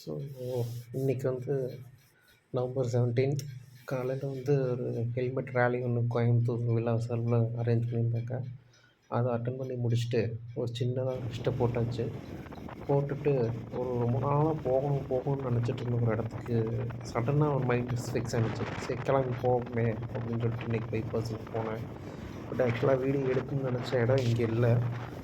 So இன்றைக்கி வந்து November 17 காலையில் வந்து ஒரு ஹெல்மெட் ரேலி ஒன்று கோயம்புத்தூர் விழா சார்பில் அரேஞ்ச் பண்ணியிருந்தாங்க. அதை அட்டன் பண்ணி முடிச்சுட்டு ஒரு சின்னதாக லிஸ்ட்டை போட்டாச்சு. போட்டுட்டு ஒரு ரொம்ப நாளாக போகணும் போகணும்னு நினச்சிட்டு இருந்த ஒரு இடத்துக்கு சடனாக ஒரு மைண்டு ஃபிக்ஸ் ஆகிடுச்சு. சரி கிளம்பி போவோமே அப்படின்னு சொல்லிட்டு இன்றைக்கி பைபாஸுக்கு போனேன். பட் ஆக்சுவலாக வீடியோ எடுக்கணும்னு நினச்ச இடம் இங்கே இல்லை.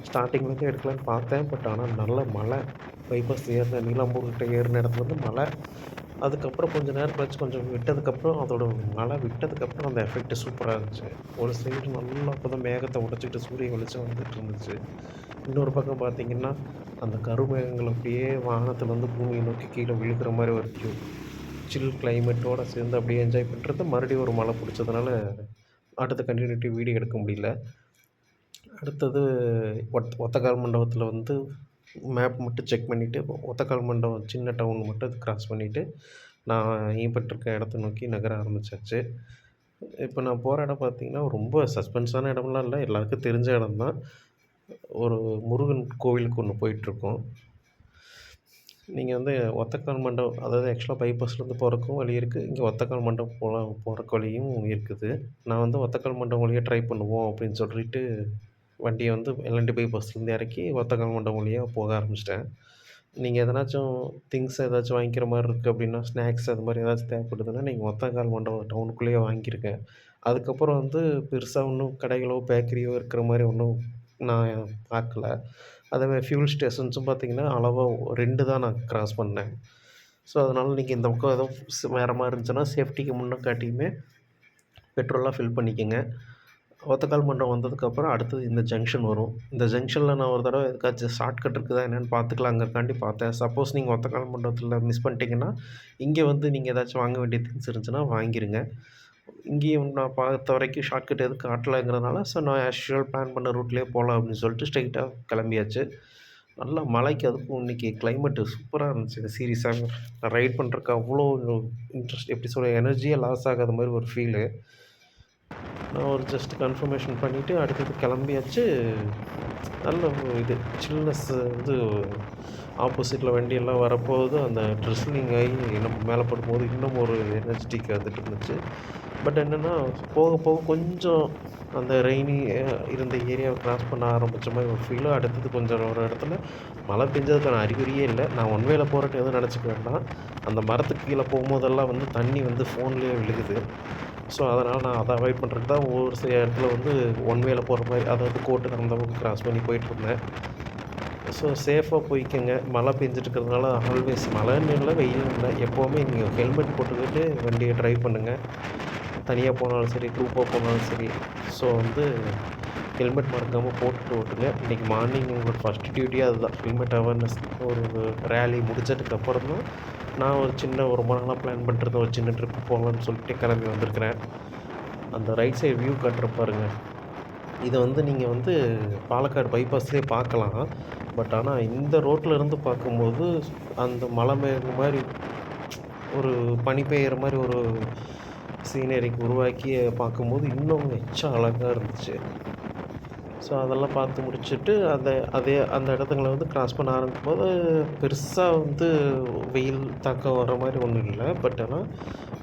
ஸ்டார்டிங்லேருந்து எடுக்கலான்னு பார்த்தேன். பட் ஆனால் நல்ல மழை. பைபாஸ் ஏறின நீலாம்பூர்கிட்ட ஏறின இடத்துல வந்து மழை. அதுக்கப்புறம் கொஞ்சம் நேரம் கழிச்சு கொஞ்சம் விட்டதுக்கப்புறம் அதோட மழை விட்டதுக்கப்புறம் அந்த எஃபெக்ட்டு சூப்பராக இருந்துச்சு. ஒரு சைடு நல்லா அப்போ தான் மேகத்தை உடைச்சிக்கிட்டு சூரிய வெளிச்சம் வந்துட்டு இருந்துச்சு. இன்னொரு பக்கம் பார்த்தீங்கன்னா, அந்த கருமேகங்கள் அப்படியே வானத்துலேருந்து பூமியை நோக்கி கீழே விழுகிற மாதிரி ஒரு வியூ. சில் கிளைமேட்டோடு சேர்ந்து அப்படியே என்ஜாய் பண்ணுறது. மறுபடியும் ஒரு மழை பிடிச்சதுனால அடுத்த கன்டினியூட்டி வீடியோ எடுக்க முடியல. அடுத்தது ஒத்தக்கால் மண்டபத்தில் வந்து மேப் மட்டும் செக் பண்ணிவிட்டு, ஒத்தக்கால் மண்டபம் சின்ன டவுன் மட்டும் கிராஸ் பண்ணிவிட்டு நான் ஈப்பட்டிருக்க இடத்த நோக்கி நகர ஆரம்பித்தாச்சு. இப்போ நான் போகிற இடம் பார்த்திங்கன்னா ரொம்ப சஸ்பென்ஸான இடம்லாம் இல்லை, எல்லாருக்கும் தெரிஞ்ச இடம் தான். ஒரு முருகன் கோவிலுக்கு ஒன்று போயிட்டுருக்கோம். நீங்கள் வந்து ஒத்தக்கால் மண்டபம், அதாவது ஆக்சுவலாக பைபாஸ்லேருந்து போகிறக்கும் வழி இருக்குது. இங்கே ஒத்தக்கால் மண்டபம் போகிறக்கு வழியும் இருக்குது. நான் வந்து ஒத்தக்கால் மண்டபம் வழியாக ட்ரை பண்ணுவோம் அப்படின்னு சொல்லிட்டு வண்டியை வந்து எல்என்டி பைபாஸ்லேருந்து இறக்கி ஒத்தக்கால் மண்டபம் வழியாக போக ஆரம்பிச்சிட்டேன். நீங்கள் எதனாச்சும் திங்ஸ் ஏதாச்சும் வாங்கிக்கிற மாதிரி இருக்குது அப்படின்னா, ஸ்நாக்ஸ் அது மாதிரி ஏதாச்சும் தேவைப்படுதுன்னா நீங்கள் ஒத்தக்கால் மண்டபம் டவுனுக்குள்ளேயே வாங்கியிருங்க. அதுக்கப்புறம் வந்து பெருசாக ஒன்றும் கடைகளோ பேக்கரியோ இருக்கிற மாதிரி ஒன்றும் நான் பார்க்கல. அதேமாதிரி ஃபியூல் ஸ்டேஷன்ஸும் பார்த்திங்கன்னா அளவாக 2 தான் நான் கிராஸ் பண்ணேன். ஸோ அதனால் நீங்கள் இந்த பக்கம் எதுவும் வேறு மாதிரி இருந்துச்சுன்னா சேஃப்டிக்கு முன்னே காட்டியுமே பெட்ரோலாக ஃபில் பண்ணிக்கோங்க. ஒத்தக்கால் மண்டபம் வந்ததுக்கப்புறம் அடுத்தது இந்த ஜங்ஷன் வரும். இந்த ஜங்ஷனில் நான் ஒரு தடவை எதுக்காச்சும் ஷார்ட்கட் இருக்குதா என்னென்னு பார்த்துக்கலாங்கிறக்காண்டி பார்த்தேன். சப்போஸ் நீங்கள் ஒத்தக்கால் மண்டபத்தில் மிஸ் பண்ணிட்டீங்கன்னா, இங்கே வந்து நீங்கள் ஏதாச்சும் வாங்க வேண்டிய திங்ஸ் இருந்துச்சுன்னா வாங்கிருங்க. இங்கேயும் நான் பார்த்த வரைக்கும் ஷார்ட்கட் எதுவும் காட்டலைங்கிறதுனால, ஸோ நான் ஆஸ் யூசுவல் பிளான் பண்ண ரூட்லேயே போகலாம் அப்படின்னு சொல்லிட்டு ஸ்ட்ரெயிட்டாக கிளம்பியாச்சு. நல்லா மழைக்கு அதுக்கும் இன்றைக்கி கிளைமேட்டு சூப்பராக இருந்துச்சு. சீரியஸாக ரைட் பண்ணுறக்கு அவ்வளோ இன்ட்ரெஸ்ட், எப்படி சொல்ல, எனர்ஜியே லாஸ் ஆகாத மாதிரி ஒரு ஃபீலு. நான் ஒரு ஜஸ்ட் கன்ஃபர்மேஷன் பண்ணிவிட்டு அடுத்தது கிளம்பியாச்சு. நல்ல இது சில்னஸ் வந்து ஆப்போசிட்டில் வண்டியெல்லாம் வரப்போகுது. அந்த ட்ரிஸ்லிங் ஆகி நம்ம மேலே படும்போது இன்னும் ஒரு எனர்ஜெட்டிக் வந்துட்டு இருந்துச்சு. பட் என்னென்னா போக போக கொஞ்சம் அந்த ரெய்னி இருந்த ஏரியாவை கிராஸ் பண்ண ஆரம்பித்த மாதிரி ஒரு ஃபீலு. அடுத்தது கொஞ்சம் ஒரு இடத்துல மழை பெஞ்சதுக்கான அறிகுறியே இல்லை. நான் ஒன் வேல போகிறேன்னு எதுவும் நினச்சிக்க வேண்டாம். அந்த மரத்துக்கு கீழே போகும்போதெல்லாம் வந்து தண்ணி வந்து ஃபோன்லேயே விழுகுது. ஸோ அதனால் நான் அதை அவாய்ட் பண்ணுறதுக்கு தான் ஒவ்வொரு சில இடத்துல வந்து ஒன் வேல போகிற மாதிரி, அதாவது கோட்டுக்கு அந்த பக்கம் கிராஸ் பண்ணி போயிட்டுருந்தேன். ஸோ சேஃபாக போய்க்கங்க. மழை பெஞ்சிட்டு இருக்கிறதுனால ஆல்வேஸ் மழைன்னு இல்லை, வெயிலும் இல்லை, எப்போவுமே நீங்கள் ஹெல்மெட் போட்டுக்கிட்டு வண்டியை ட்ரைவ் பண்ணுங்கள். தனியாக போனாலும் சரி, குரூப்பாக போனாலும் சரி. ஸோ வந்து ஹெல்மெட் மறக்காமல் போட்டுட்டு ஓட்டுங்க. இன்றைக்கி மார்னிங் உங்களோட ஃபஸ்ட்டு டியூட்டியே அதுதான், ஹெல்மெட் அவேர்னஸ். ஒரு ரேலி முடிச்சதுக்கப்புறம் தான் நான் ஒரு ரொம்ப நாளாக பிளான் பண்ணுறது ஒரு சின்ன ட்ரிப்பு போகலான்னு சொல்லிட்டு கிளம்பி வந்திருக்கிறேன். அந்த ரைட் சைடு வியூ காட்டுற பாருங்கள். இதை வந்து நீங்கள் வந்து பாலக்காடு பைபாஸ்லேயே பார்க்கலாம். பட் ஆனால் இந்த ரோட்டில் இருந்து பார்க்கும்போது அந்த மலை மேக மாதிரி ஒரு பனி பெய்கிற மாதிரி ஒரு சீனரிக்கு உருவாக்கி பார்க்கும்போது இன்னும் எச்சா அழகாக இருந்துச்சு. ஸோ அதெல்லாம் பார்த்து முடிச்சுட்டு அந்த இடத்துங்கள வந்து கிராஸ் பண்ண ஆரம்பிக்கும்போது பெருசாக வந்து வெயில் தாக்கம் வர மாதிரி ஒன்றும் இல்லை. பட் ஆனால்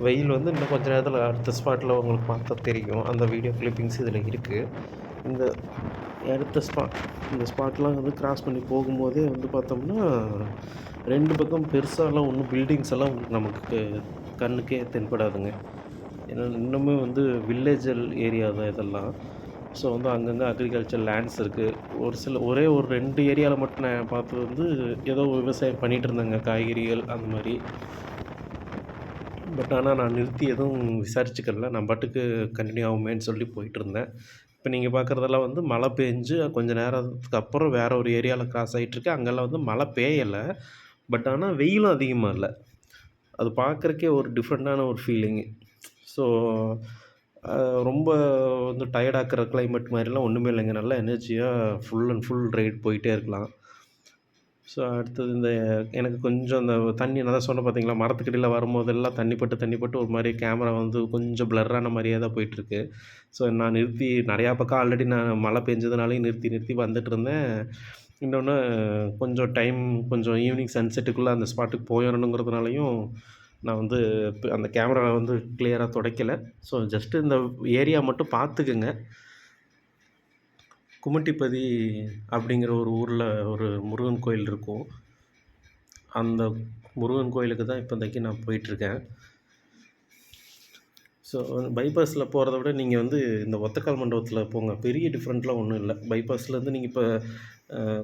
வெயில் வந்து இன்னும் கொஞ்சம் நேரத்தில் அடுத்த ஸ்பாட்டில் உங்களுக்கு பார்த்தா தெரியும். அந்த வீடியோ கிளிப்பிங்ஸ் இதில் இருக்குது. இந்த அடுத்த இந்த ஸ்பாட்லாம் வந்து கிராஸ் பண்ணி போகும்போதே வந்து பார்த்தோம்னா 2 பக்கம் பெருசாலாம் ஒன்றும் பில்டிங்ஸ் எல்லாம் நமக்கு கண்ணுக்கே தென்படாதுங்க. ஏன்னா இன்னுமே வந்து வில்லேஜல் ஏரியா தான் இதெல்லாம். ஸோ வந்து அங்கங்கே அக்ரிகல்ச்சர் லேண்ட்ஸ் இருக்குது. ஒரே ஒரு 2 ஏரியாவில் மட்டும் நான் பார்த்தது வந்து ஏதோ விவசாயம் பண்ணிகிட்டு இருந்தாங்க, காய்கறிகள் அந்த மாதிரி. பட் ஆனால் நான் நிறுத்தி எதுவும் விசாரிச்சுக்கல. நான் பாட்டுக்கு கண்டினியூ ஆகுமேன்னு சொல்லி போயிட்டுருந்தேன். இப்போ நீங்கள் பார்க்குறதெல்லாம் வந்து மழை பெஞ்சு கொஞ்சம் நேரத்துக்கு அப்புறம் வேறு ஒரு ஏரியாவில் கிராஸ் ஆகிட்டுருக்கு. அங்கெல்லாம் வந்து மழை பெய்யலை. பட் ஆனால் வெயிலும் அதிகமாக இல்லை. அது பார்க்குறக்கே ஒரு டிஃப்ரெண்ட்டான ஒரு ஃபீலிங்கு. ஸோ ரொம்ப வந்து டயர்டாக்குற கிளைமேட் மாதிரிலாம் ஒன்றுமே இல்லைங்க. நல்லா எனர்ஜியாக ஃபுல் அண்ட் ஃபுல் ரைட் போயிட்டே இருக்கலாம். ஸோ அடுத்தது எனக்கு கொஞ்சம் அந்த தண்ணி நான் தான் சொன்னேன் பார்த்தீங்களா, மரத்துக்கடியில் வரும்போதெல்லாம் தண்ணி பட்டு ஒரு மாதிரி கேமரா வந்து கொஞ்சம் பிளர்ரான மாதிரியே தான் போயிட்டுருக்கு. ஸோ நான் நிறுத்தி நிறையா பக்கம் ஆல்ரெடி நான் மழை பெஞ்சதுனாலையும் நிறுத்தி வந்துட்டுருந்தேன். இன்னொன்று கொஞ்சம் ஈவினிங் சன்செட்டுக்குள்ளே அந்த ஸ்பாட்டுக்கு போயிடணுங்கிறதுனாலையும் நான் வந்து அந்த கேமராவை வந்து கிளியராக துடைக்கலை. ஸோ ஜஸ்ட்டு இந்த ஏரியா மட்டும் பார்த்துக்குங்க. கும்மிட்டிப்பதி அப்படிங்கிற ஒரு ஊரில் ஒரு முருகன் கோயில் இருக்கும். அந்த முருகன் கோயிலுக்கு தான் இப்போதைக்கு நான் போயிட்டுருக்கேன். ஸோ பைபாஸில் போகிறத விட நீங்கள் வந்து இந்த ஒத்தக்கால் மண்டபத்தில் போங்க. பெரிய டிஃப்ரெண்ட்லாம் ஒன்றும் இல்லை. பைபாஸ்லேருந்து நீங்கள் இப்போ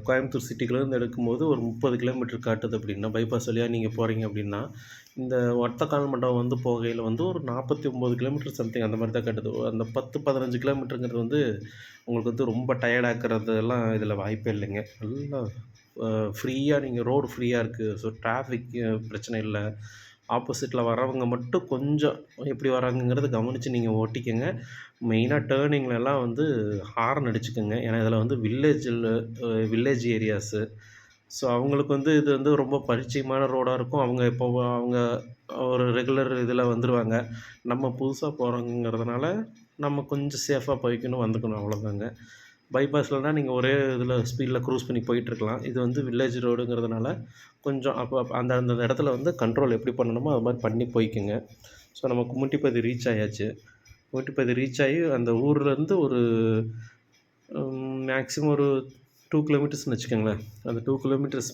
கோயம்புத்தூர் சிட்டிக்குள்ளேருந்து எடுக்கும்போது ஒரு 30 கிலோமீட்டர் காட்டுது அப்படின்னா, பைபாஸ் வழியாக நீங்கள் போகிறீங்க அப்படின்னா, இந்த ஒத்தக்கால் மண்டபம் வந்து போகையில் வந்து ஒரு 49 கிலோமீட்டர் சம்திங் அந்த மாதிரி தான் காட்டுது. அந்த 10, 15 கிலோமீட்டருங்கிறது வந்து உங்களுக்கு வந்து ரொம்ப டயர்டாக்குறதெல்லாம் இதில் வாய்ப்பே இல்லைங்க. நல்லா ஃப்ரீயாக நீங்கள் ரோடு ஃப்ரீயாக இருக்குது. ஸோ டிராஃபிக் பிரச்சனை இல்லை. ஆப்போசிட்டில் வரவங்க மட்டும் கொஞ்சம் எப்படி வராங்கங்கிறத கவனித்து நீங்கள் ஓட்டிக்கங்க. மெயினாக டேர்னிங்லலாம் வந்து ஹார்ன் அடிச்சுக்கோங்க. ஏன்னா இதில் வந்து வில்லேஜ் ஏரியாஸு. ஸோ அவங்களுக்கு வந்து இது வந்து ரொம்ப பரிச்சயமான ரோடாக இருக்கும். அவங்க ஒரு ரெகுலர் இதில் வந்துடுவாங்க. நம்ம புதுசாக போகிறோங்கிறதுனால நம்ம கொஞ்சம் சேஃபாக போய்க்கணும் வந்துக்கணும், அவ்வளோதாங்க. பைபாஸ்லனால் நீங்கள் ஒரே இதில் ஸ்பீடில் க்ரூஸ் பண்ணி போயிட்டுருக்கலாம். இது வந்து வில்லேஜ் ரோடுங்கிறதுனால கொஞ்சம் அந்த அந்த இடத்துல வந்து கண்ட்ரோல் எப்படி பண்ணணுமோ அது மாதிரி பண்ணி போய்க்குங்க. ஸோ நம்ம கும்மிட்டிப்பதி ரீச் ஆயாச்சு. கும்மிட்டிப்பதி ரீச் ஆகி அந்த ஊர்லேருந்து ஒரு மேக்ஸிமம் ஒரு 2 கிலோமீட்டர்ஸ்னு வச்சுக்கோங்களேன். அந்த 2 கிலோமீட்டர்ஸ்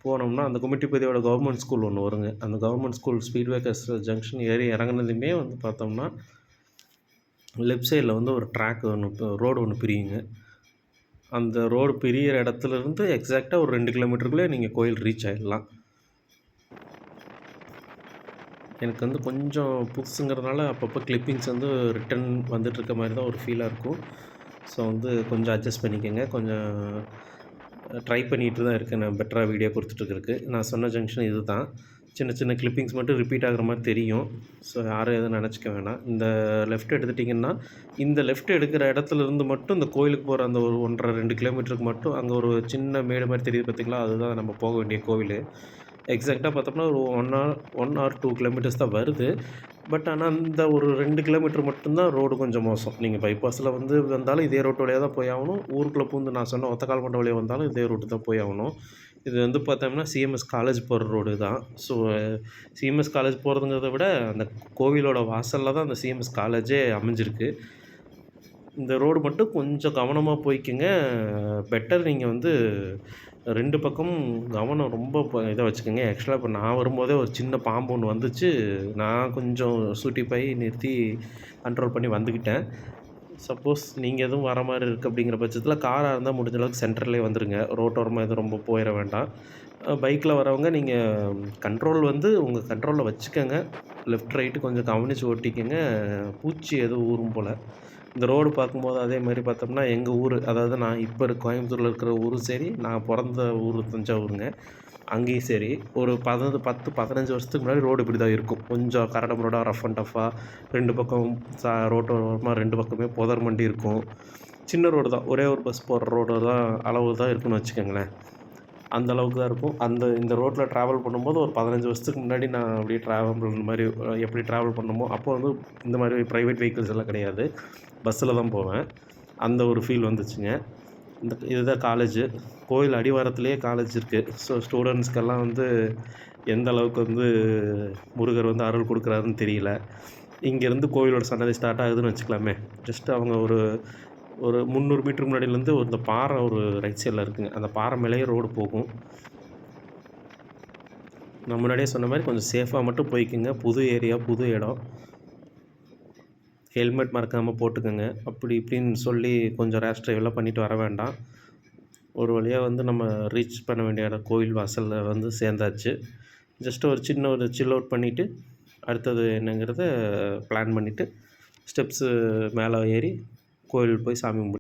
போனோம்னா அந்த கும்மிட்டிப்பதியோட கவர்மெண்ட் ஸ்கூல் ஒன்று வருங்க. அந்த government school speed breakers junction ஏறி இறங்குனதுமே வந்து பார்த்தோம்னா, லெஃப்ட் சைடில் வந்து ஒரு ரோடு ஒன்று பிரியுங்க. அந்த ரோடு பிரியிற இடத்துலேருந்து எக்ஸாக்டாக ஒரு 2 கிலோமீட்டருக்குள்ளே நீங்கள் கோயில் ரீச் ஆகிடலாம். எனக்கு வந்து கொஞ்சம் புதுசுங்கிறதுனால அப்பப்போ கிளிப்பிங்ஸ் வந்து ரிட்டன் வந்துட்டுருக்க மாதிரி தான் ஒரு ஃபீலாக இருக்கும். ஸோ வந்து கொஞ்சம் அட்ஜஸ்ட் பண்ணிக்கோங்க. கொஞ்சம் ட்ரை பண்ணிகிட்டு தான் இருக்கேன் நான் பெட்டராக வீடியோ கொடுத்துட்ருக்கறதுக்கு. நான் சொன்ன ஜங்ஷன் இது தான். சின்ன சின்ன கிளிப்பிங்ஸ் மட்டும் ரிப்பீட் ஆகிற மாதிரி தெரியும். ஸோ யாரும் எதுவும் நினச்சிக்க வேணாம். இந்த லெஃப்ட் எடுத்துட்டிங்கன்னா, இந்த லெஃப்ட் எடுக்கிற இடத்துலேருந்து மட்டும் இந்த கோயிலுக்கு போகிற அந்த ஒரு 1 1/2 2 கிலோமீட்டருக்கு மட்டும் அங்கே ஒரு சின்ன மேடு மாதிரி தெரியுது பார்த்தீங்களா? அதுதான் நம்ம போக வேண்டிய கோவில். எக்ஸாக்டாக பார்த்தோம்னா ஒரு 1 ஆர் 2 கிலோமீட்டர்ஸ் தான் வருது. பட் ஆனால் இந்த ஒரு 2 கிலோமீட்டர் மட்டும்தான் ரோடு கொஞ்சம் மோசம். நீங்கள் பைபாஸில் வந்தாலும் இதே ரோட்டு வழியாக தான் போய் ஆகணும். ஊருக்குள்ளே பூந்து நான் சொன்ன ஒத்தக்கால் மண்டபம் வழியாக வந்தாலும் இதே ரோட்டு தான் போய் ஆகணும். இது வந்து பார்த்தோம்னா சிஎம்எஸ் காலேஜ் போகிற ரோடு தான். ஸோ சிஎம்எஸ் காலேஜ் போகிறதுங்கிறத விட அந்த கோவிலோட வாசலில் தான் அந்த சிஎம்எஸ் காலேஜே அமைஞ்சிருக்கு. இந்த ரோடு மட்டும் கொஞ்சம் கவனமாக போய்க்குங்க. பெட்டர் நீங்கள் வந்து 2 பக்கமும் கவனம் ரொம்ப இதை வச்சுக்கோங்க. ஆக்சுவலாக இப்போ நான் வரும்போதே ஒரு சின்ன பாம்பு ஒன்று வந்துச்சு. நான் கொஞ்சம் சூட்டிப்பாய் நிறுத்தி கண்ட்ரோல் பண்ணி வந்துக்கிட்டேன். சப்போஸ் நீங்கள் எதுவும் வர மாதிரி இருக்குது அப்படிங்கிற பட்சத்தில் காராக இருந்தால் முடிஞ்ச அளவுக்கு சென்டர்லேயே வந்துடுங்க. ரோட்டோரமாக எதுவும் ரொம்ப போயிட வேண்டாம். பைக்கில் வரவங்க நீங்கள் கண்ட்ரோல் வந்து உங்கள் கண்ட்ரோலில் வச்சுக்கோங்க. லெஃப்ட் ரைட்டு கொஞ்சம் கவனித்து ஓட்டிக்கோங்க. பூச்சி எதுவும் ஊறும் போல். இந்த ரோடு பார்க்கும்போது அதே மாதிரி பார்த்தோம்னா எங்கள் ஊர், அதாவது நான் இப்போ கோயம்புத்தூரில் இருக்கிற ஊரும் சரி, நான் பிறந்த ஊர் தஞ்சாவூருங்க. அங்கேயும் சரி ஒரு 10, 15 வருஷத்துக்கு முன்னாடி ரோடு இப்படி தான் இருக்கும். கொஞ்சம் கரடு ரோடாக ரஃப் அண்ட் டஃப்பாக 2 பக்கம் ரோட்டோரமாக 2 பக்கமே புதர் மண்டி இருக்கும். சின்ன ரோடு தான், ஒரே ஒரு பஸ் போகிற ரோடு தான் அளவு தான் இருக்குன்னு வச்சுக்கோங்களேன். அந்த அளவுக்கு தான் இருக்கும். இந்த ரோட்டில் ட்ராவல் பண்ணும்போது ஒரு 15 வருஷத்துக்கு முன்னாடி நான் அப்படியே ட்ராவல் மாதிரி எப்படி ட்ராவல் பண்ணணுமோ அப்போ வந்து இந்த மாதிரி ப்ரைவேட் வெஹிக்கிள்ஸ் எல்லாம் கிடையாது. பஸ்ஸில் தான் போவேன். அந்த ஒரு ஃபீல் வந்துச்சுங்க. இதுதான் காலேஜு. கோயில் அடிவாரத்துலேயே காலேஜ் இருக்குது. ஸோ ஸ்டூடெண்ட்ஸ்க்கெல்லாம் வந்து எந்த அளவுக்கு வந்து முருகர் வந்து அருள் கொடுக்குறாருன்னு தெரியல. இங்கேருந்து கோயிலோட சன்னதி ஸ்டார்ட் ஆகுதுன்னு வச்சுக்கலாமே. ஜஸ்ட்டு அவங்க ஒரு 300 மீட்டர் முன்னாடியிலேருந்து இந்த பாறை ஒரு ரைட் சைடில் இருக்குங்க. அந்த பாறை மேலேயே ரோடு போகும். நான் முன்னாடியே சொன்ன மாதிரி கொஞ்சம் சேஃபாக மட்டும் போய்க்குங்க. புது ஏரியா, புது இடம். ஹெல்மெட் மறக்காமல் போட்டுக்கோங்க. அப்படி இப்படின்னு சொல்லி கொஞ்சம் ரேஷ் ட்ரைவெல்லாம் பண்ணிவிட்டு வர வேண்டாம். ஒரு வழியாக வந்து நம்ம ரீச் பண்ண வேண்டிய இடம் கோயில் வாசலில் வந்து சேர்ந்தாச்சு. ஜஸ்ட்டு ஒரு சில் அவுட் பண்ணிவிட்டு அடுத்தது என்னங்கிறத பிளான் பண்ணிவிட்டு ஸ்டெப்ஸு மேலே ஏறி கோயில் போய் சாமி கும்பிட்டு